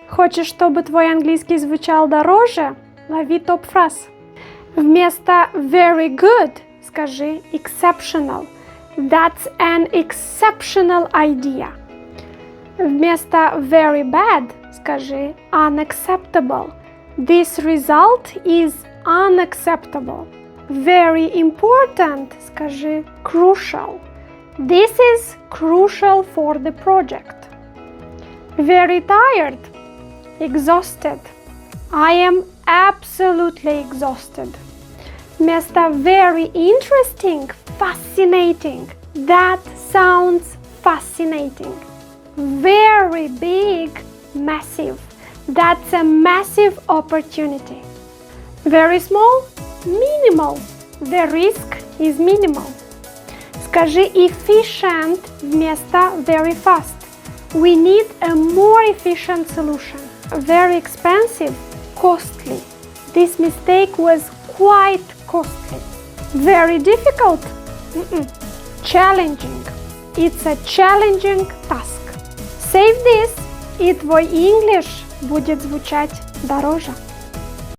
Хочешь, чтобы твой английский звучал дороже? Лови топ-фраз. Вместо very good скажи exceptional. That's an exceptional idea. Вместо very bad скажи unacceptable. This result is unacceptable. Very important скажи crucial. This is crucial for the project. Very tired, exhausted. I am absolutely exhausted. Вместо very interesting, fascinating. That sounds fascinating. Very big, massive. That's a massive opportunity. Very small, minimal. The risk is minimal. Скажи efficient вместо very fast. We need a more efficient solution. Very expensive, costly. This mistake was quite costly. Very difficult, challenging. It's a challenging task. Save this, и твой English будет звучать дороже.